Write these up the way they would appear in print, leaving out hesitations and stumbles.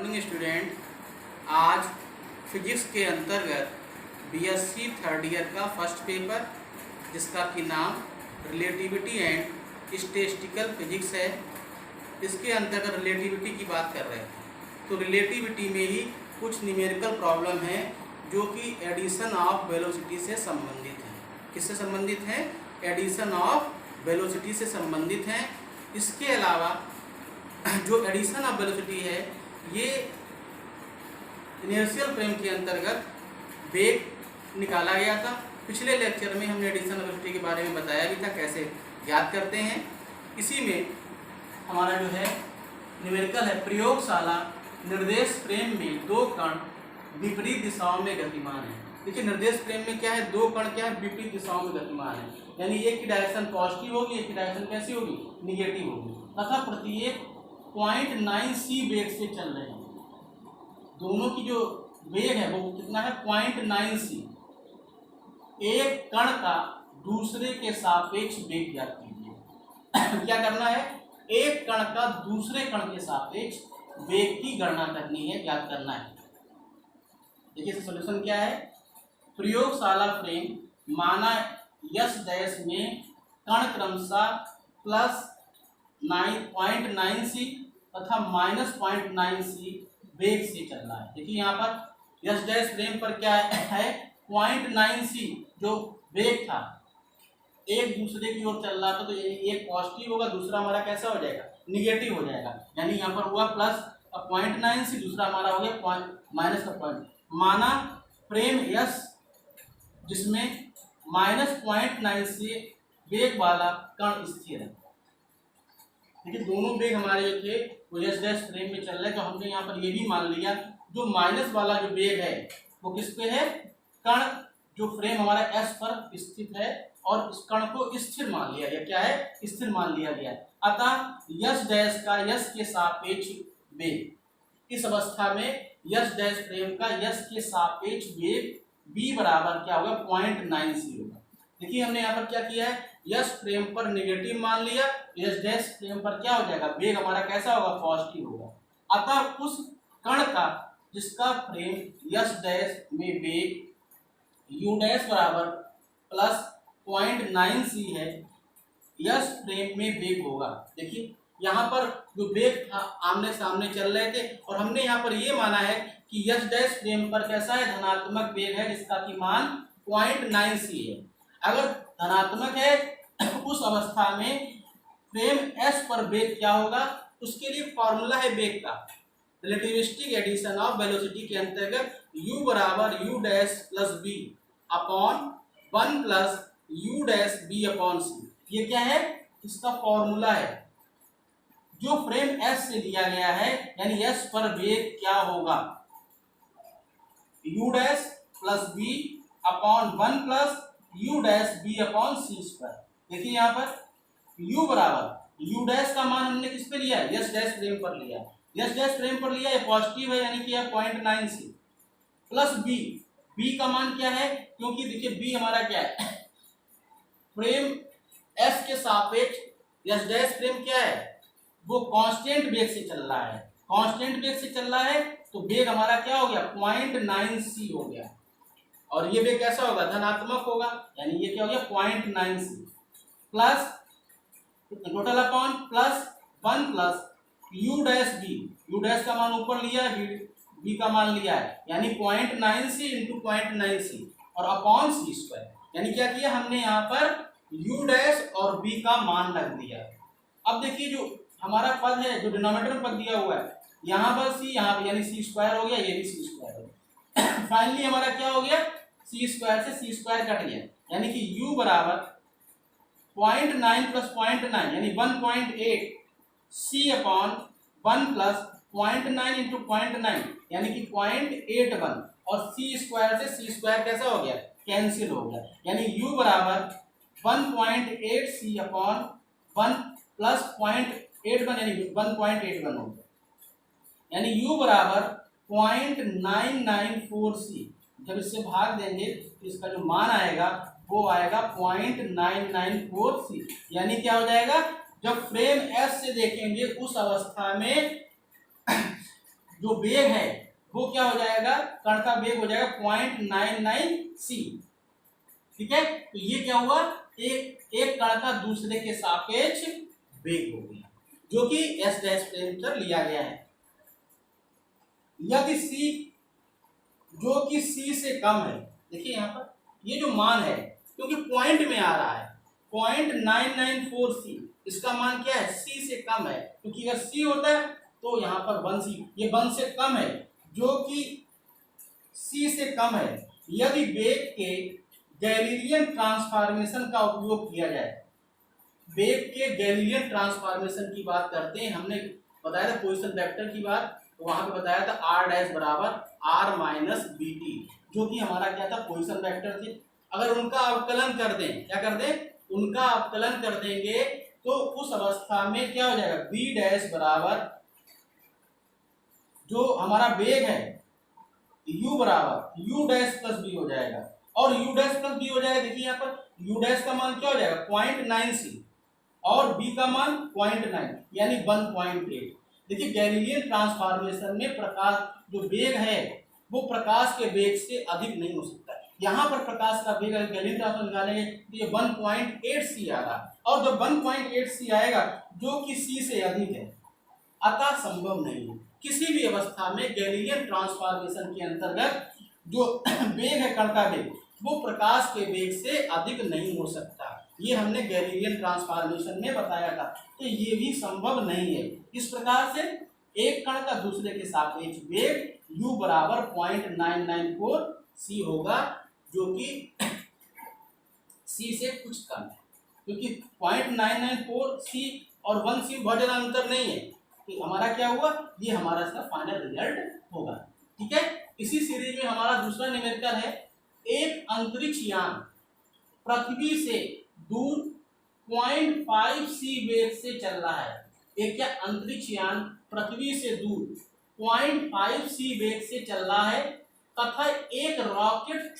Morning student. आज physics के अंतर्गत बीएससी थर्ड ईयर का फर्स्ट पेपर जिसका कि नाम रिलेटिविटी एंड स्टैटिस्टिकल फिजिक्स है, इसके अंतर्गत रिलेटिविटी की बात कर रहे हैं। तो रिलेटिविटी में ही कुछ न्यूमेरिकल प्रॉब्लम है जो कि एडिशन ऑफ वेलोसिटी से संबंधित है। किससे संबंधित है? एडिशन ऑफ वेलोसिटी से संबंधित है। इसके अलावा जो एडिशन ऑफ वेलोसिटी है ये इनर्शियल फ्रेम के अंतर्गत वेग निकाला गया था। पिछले लेक्चर में हमने एडिशन ऑफ वेलोसिटी के बारे में बताया भी था, कैसे याद करते हैं। इसी में हमारा जो है न्यूमेरिकल है, प्रयोगशाला निर्देश फ्रेम में दो कण विपरीत दिशाओं में गतिमान है। देखिए निर्देश फ्रेम में क्या है, दो कण क्या है, विपरीत दिशाओं में गतिमान है। यानी एक की डायरेक्शन पॉजिटिव होगी, एक की डायरेक्शन कैसी होगी, निगेटिव होगी, तथा प्रत्येक 0.9 c वेग से चल रहे हैं। दोनों की जो वेग है वो कितना है, 0.9 c। एक कण का दूसरे के सापेक्ष वेग ज्ञात कीजिए। क्या करना है, एक कण का दूसरे कण के सापेक्ष वेग की गणना करनी है, ज्ञात करना है। देखिए सॉल्यूशन क्या है, प्रयोगशाला फ्रेम माना यस डैश में कण क्रमशः +0.9 c तथा -0.9 c वेग से चल रहा है। देखिए यहाँ पर यस डैश फ्रेम पर क्या है, 0.9 c जो वेग था एक दूसरे की ओर चल रहा था, तो एक पॉजिटिव होगा, दूसरा हमारा कैसा हो जाएगा, निगेटिव हो जाएगा। यानी यहाँ पर हुआ +0.9 c, दूसरा हमारा हो गया माइनस का पॉइंट। माना फ्रेम यस जिसमें -0.9 से वेग वाला कण स्थिर है। देखिए दोनों वेग हमारे जो थे वो यस डैश फ्रेम में चल रहे हैं, तो हमने यहाँ पर ये भी मान लिया जो माइनस वाला जो वेग है वो किस पे है, कण जो फ्रेम हमारा एस पर स्थित है और इस कण को स्थिर मान लिया गया। क्या है, स्थिर मान लिया गया। अतः यस डैश का यस के सापेक्ष वेग, इस अवस्था में यस डैश फ्रेम का यस के सापेक्ष वेग b बराबर क्या होगा, 0.9 c होगा। देखिए हमने यहाँ पर क्या किया है, यस फ्रेम पर नेगेटिव मान लिया, यस डैश फ्रेम पर क्या हो जाएगा, वेग हमारा कैसा होगा, पॉजिटिव होगा। अतः उस कण का जिसका फ्रेम यस डैश में वेग u डैश बराबर +0.9 c है, यस फ्रेम में वेग होगा। देखिए यहाँ पर जो वेग था आमने सामने चल रहे थे और हमने यहाँ पर ये माना है कि यस डैश फ्रेम पर कैसा है, धनात्मक वेग है जिसका कि मान 0.9 c है। अगर धनात्मक है उस अवस्था में फ्रेम एस पर वेग क्या होगा, उसके लिए फॉर्मूला है वेग का, रिलेटिविस्टिक एडिशन ऑफ वेलोसिटी के अंतर्गत u बराबर u dash plus B upon 1 plus u dash B upon C. ये क्या है, इसका फॉर्मूला है जो फ्रेम S से लिया गया है। यानी S पर वेग क्या होगा, u dash plus B upon 1 plus u dash B upon C square. देखिए यहाँ पर u बराबर u डैश का मान हमने किस पे लिया है, यस डैश फ्रेम पर लिया। यस डैश फ्रेम पर लिया, ये पॉजिटिव है यानी कि 0.9 c प्लस b, b का मान क्या है, क्योंकि देखिए b हमारा क्या है, फ्रेम S के सापेक्ष यस डैश फ्रेम क्या है, वो कांस्टेंट वेग से चल रहा है। कांस्टेंट वेग से चल रहा है तो वेग हमारा क्या हो गया, 0.9 c हो गया। और ये वेग कैसा होगा, धनात्मक होगा, यानी ये क्या हो गया, 0.9 c plus total upon plus 1 plus u dash बी, u डैश का मान ऊपर लिया है, b का मान लिया है, यानी 0.9 c इंटू 0.9 c और अपॉन सी स्क्वायर। यानी क्या किया हमने यहाँ पर u डैश और b का मान रख दिया। अब देखिए जो हमारा पद है, जो डिनोमिनेटर में पद दिया हुआ है, यहाँ पर c, यहाँ पर यानी सी स्क्वायर हो गया, ये भी सी स्क्वायर हो गया। फाइनली हमारा क्या हो गया, सी स्क्वायर से सी स्क्वायर कट गया, यानी कि u बराबर 0.9 प्लस 0.9 यानी 1.8 c अपॉन 1 प्लस 0.9 इंटू 0.9 यानी कि 0.81 और सी स्क्वायर से सी स्क्वायर कैसा हो गया, कैंसिल हो गया। यानी u बराबर 1.8 c अपॉन 1 प्लस 0.81 यानी 1.81 हो गया। यानी u बराबर 0.994 c। जब इससे भाग देंगे तो इसका जो मान आएगा वो आएगा 0.994 c। यानी क्या हो जाएगा, जब फ्रेम S से देखेंगे उस अवस्था में जो वेग है वो क्या हो जाएगा, कण का वेग हो जाएगा 0.99 c। ठीक है, तो ये क्या हुआ, एक कण का दूसरे के सापेक्ष वेग हो गया, जो कि एस डैश प्लेन पर लिया गया है। यदि c जो कि c से कम है, देखिए यहाँ पर ये जो मान है क्योंकि पॉइंट में आ रहा है 0.994 c, इसका मान क्या है, c से कम है, क्योंकि अगर c होता है तो यहाँ पर 1c, ये 1 से कम है, जो कि c से कम है। यदि वेग के गैलीलियन ट्रांसफॉर्मेशन का उपयोग किया जाए, वेग के गैलीलियन ट्रांसफॉर्मेशन की बात करते हैं, हमने बताया था पोजीशन वेक्टर की बात, तो वहां पे बताया था r डैश बराबर r माइनस बी टी, जो कि हमारा क्या था, पोजीशन वेक्टर थे। अगर उनका अवकलन कर दें, क्या कर दें, उनका अवकलन कर देंगे, तो उस अवस्था में क्या हो जाएगा, b डैश बराबर जो हमारा वेग है u बराबर u डैश प्लस बी हो जाएगा, और u डैश प्लस बी हो जाएगा। देखिए यहाँ पर u डैश का मान क्या हो जाएगा 0.9c और b का मान 0.9 यानी 1.8। देखिए गैलीलियन ट्रांसफॉर्मेशन में प्रकाश जो वेग है वो प्रकाश के वेग से अधिक नहीं हो सकता। यहाँ पर प्रकाश का वेग अगर गैलीलियन ट्रांसफॉर्मेशन निकालेंगे तो ये 1.8c आ रहा, और जब 1.8c आएगा जो कि c से अधिक है, अतः संभव नहीं है किसी भी अवस्था में गैलीलियन ट्रांसफॉर्मेशन के अंतर्गत जो वेग है कण का वेग वो प्रकाश के वेग से अधिक नहीं हो सकता। ये हमने गैलीलियन ट्रांसफॉर्मेशन में बताया था, तो ये भी संभव नहीं है। इस प्रकार से एक कण का दूसरे के सापेक्ष वेग u बराबर 0.994 c होगा, जो कि c से कुछ कम है, क्योंकि 0.994 c और 1c बहुत ज्यादा अंतर नहीं है, तो हमारा क्या हुआ, ये हमारा इसका फाइनल रिजल्ट होगा। ठीक है, इसी सीरीज में हमारा दूसरा न्यूमेरिकल है, एक अंतरिक्ष यान पृथ्वी से दूर 0.5c वेग से चल रहा है। एक क्या अंतरिक्ष यान पृथ्वी से दूर 0.5c वेग से चल रहा है तथा एक रॉकेट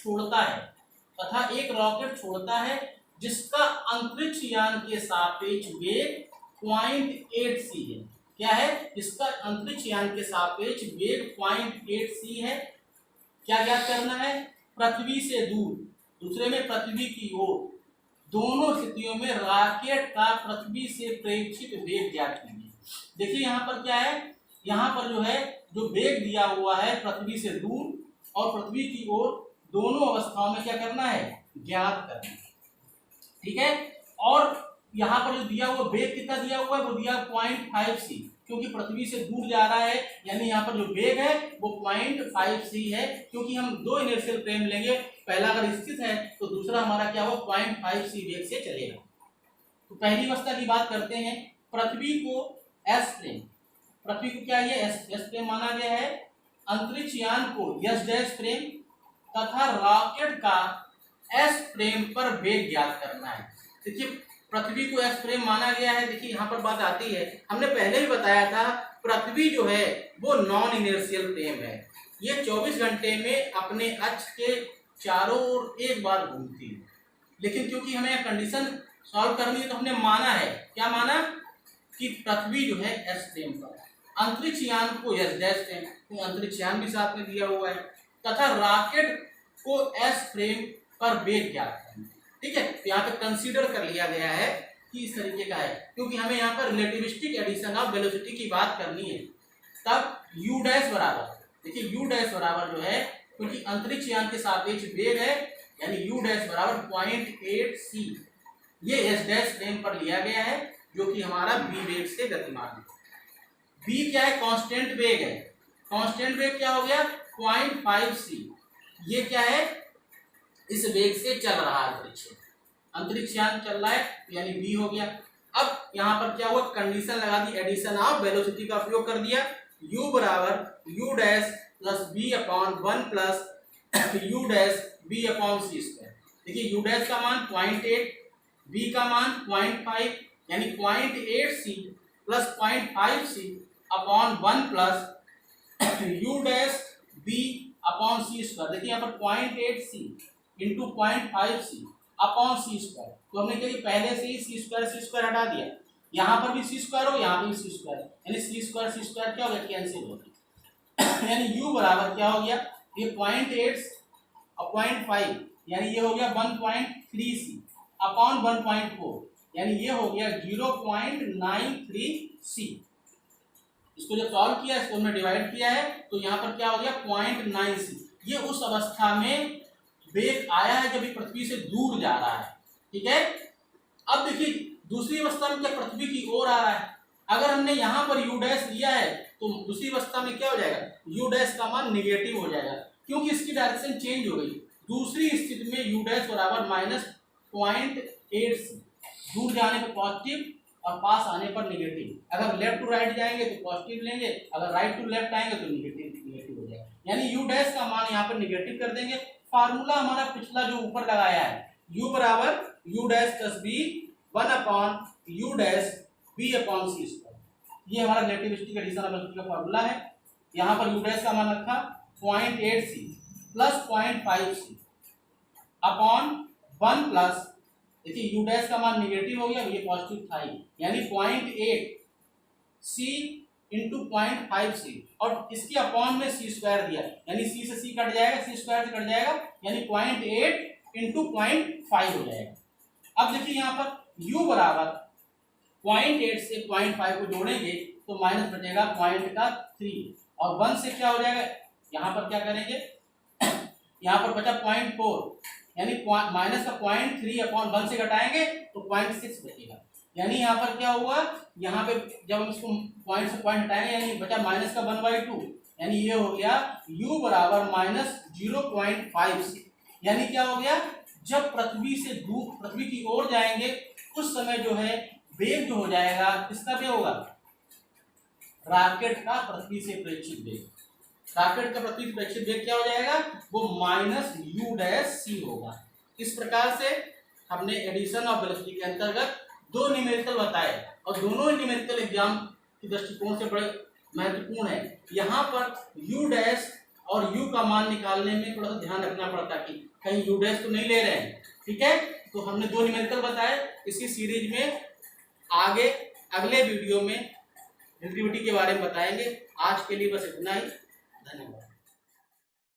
छोड़ता है जिसका अंतरिक्ष यान के सापेक्ष वेग 0.8c है। क्या है, जिसका अंतरिक्ष यान के सापेक्ष वेग 0.8c है। क्या ज्ञात करना है, पृथ्वी से दूर, दूसरे में पृथ्वी की ओर, दोनों स्थितियों में रॉकेट का पृथ्वी से प्रेक्षित वेग ज्ञात कीजिए। देखिए यहाँ पर क्या है, यहाँ पर जो है जो वेग दिया हुआ है पृथ्वी से दूर और पृथ्वी की ओर, दोनों अवस्थाओं में क्या करना है, ज्ञात करना है। ठीक है, और यहाँ पर जो दिया हुआ वेग कितना दिया हुआ है, वो दिया 0.5c, क्योंकि पृथ्वी से दूर जा रहा है, यानी यहाँ पर जो वेग है वो 0.5c है। क्योंकि हम दो इनर्शियल फ्रेम लेंगे, पहला अगर स्थित है तो दूसरा हमारा क्या हो 0.5c वेग से चलेगा। तो पहली अवस्था की बात करते हैं, पृथ्वी को एस फ्रेम, पृथ्वी को क्या ये एस फ्रेम माना गया है, अंतरिक्ष यान को एस डैश फ्रेम तथा रॉकेट का एस फ्रेम पर वेग ज्ञात करना है। देखिए पृथ्वी को एस फ्रेम माना गया है। देखिए यहाँ पर बात आती है, हमने पहले भी बताया था पृथ्वी जो है वो नॉन इनर्शियल फ्रेम है, ये 24 घंटे में अपने अक्ष के चारों ओर एक बार घूमती है। लेकिन क्योंकि हमें कंडीशन सॉल्व करनी है तो हमने माना है, क्या माना, कि पृथ्वी जो है एस फ्रेम पर, अंतरिक्ष यान को एस डैश फ्रेम, तो अंतरिक्ष यान भी साथ में दिया हुआ है, तथा रॉकेट को एस फ्रेम पर वेग ज्ञात करना। ठीक है, तो यहाँ पे कंसीडर कर लिया गया है कि इस तरीके का है, क्योंकि हमें यहाँ पर रिलेटिविस्टिक एडिशन ऑफ वेलोसिटी की बात करनी है। तब u डैश बराबर, देखिए u डैश बराबर जो है, क्योंकि अंतरिक्ष यान के सापेक्ष वेग है, यानी u डैश बराबर 0.8c, ये एस डैश फ्रेम पर लिया गया है, जो कि हमारा v वेग से गतिमान है। v क्या है, कांस्टेंट वेग है, कांस्टेंट वेग क्या हो गया 0.5c, ये क्या है, इस वेग से चल रहा है अंतरिक्ष यान चल रहा है, यानी v हो गया। अब यहाँ पर क्या हुआ, कंडीशन लगा दी, एडिशन ऑफ वेलोसिटी का उपयोग कर दिया, u बराबर u dash plus b upon 1 plus u dash b upon c square. देखिए u डैश का मान 0.8, b का मान 0.5, यानी 0.8c plus 0.5c upon 1 plus u dash b upon c square. देखिए यहाँ पर 0.8c into 0.5c upon C square, तो हमने क्या पहले से ही सी स्क्वायर हटा दिया, यहाँ पर भी सी स्क्वायर हो, यहाँ पर भी सी स्क्वायर, यानी सी स्क्वायर क्या हो गया, कैंसिल हो गया। यानी u बराबर क्या हो गया, ये 0.8 और 0.5 यानी ये हो गया 1.3c अपॉन 1.4 यानी ये हो गया 0.93c। इसको जब सॉल्व किया, इसको हमने डिवाइड किया है तो यहाँ पर क्या हो गया 0.9c। ये उस अवस्था में वेग आया है जब ये पृथ्वी से दूर जा रहा है, ठीक है। अब देखिए दूसरी अवस्था में क्या पृथ्वी की ओर आ रहा है, अगर हमने यहाँ पर u डैश लिया है तो दूसरी अवस्था में क्या हो जाएगा, u डैश का मान निगेटिव हो जाएगा क्योंकि इसकी डायरेक्शन चेंज हो गई। दूसरी स्थिति में u डैश बराबर -0.8c, दूर जाने पर पॉजिटिव और पास आने पर नेगेटिव। अगर लेफ्ट टू राइट जाएंगे तो पॉजिटिव लेंगे, अगर राइट टू लेफ्ट आएंगे तो नेगेटिव हो जाएगा। यानी u डैश का मान यहाँ पर नेगेटिव कर देंगे। फार्मूला हमारा पिछला जो ऊपर लगाया है, u बराबर u dash plus b 1 upon u dash b upon c square, ये हमारा रिलेटिविस्टिक एडिशन एबिलिटी का फार्मूला है। यहाँ पर u डैश का मान रखा 0.8c plus 0.5c upon 1 plus, देखिए u डैश का मान निगेटिव हो गया, ये पॉजिटिव था ही, यानी 0.8c इंटू 0.5c और इसके अपॉन में c स्क्वायर दिया, यानी c से c कट जाएगा, c स्क्वायर से कट जाएगा, यानी 0.8 इंटू 0.5 हो जाएगा। अब देखिए यहाँ पर u बराबर 0.8 से 0.5 को जोड़ेंगे तो माइनस बचेगा 0.3 और 1 से क्या हो जाएगा, यहाँ पर क्या करेंगे, यहाँ पर बचा 0.4 यानी माइनस का 0.3 अपॉन 1 से घटाएंगे तो 0.6 बचेगा। यानी यहाँ पर क्या हुआ, यहाँ पे जब हम इसको पॉइंट से पॉइंट हटाएंगे यानी बचा माइनस का 1/2, यानी ये हो गया u बराबर -0.5। यानी क्या हो गया, जब पृथ्वी से दूर पृथ्वी की ओर जाएंगे उस समय जो है वेग जो हो जाएगा, किसका वेग होगा, रॉकेट का पृथ्वी से प्रेक्षित वेग। रॉकेट का पृथ्वी से प्रेक्षित वेग क्या हो जाएगा, वो -u डैश c होगा। इस प्रकार से हमने एडिशन ऑफ वेलोसिटी के अंतर्गत दो न्यूमेरिकल बताए और दोनों न्यूमेरिकल एग्जाम के दृष्टिकोण से बड़े महत्वपूर्ण है। यहाँ पर u डैश और u का मान निकालने में थोड़ा सा ध्यान रखना पड़ता है कि कहीं u डैश तो नहीं ले रहे हैं, ठीक है। तो हमने दो न्यूमेरिकल बताए, इसी सीरीज में आगे अगले वीडियो में रिलेटिविटी के बारे में बताएंगे। आज के लिए बस इतना ही, धन्यवाद।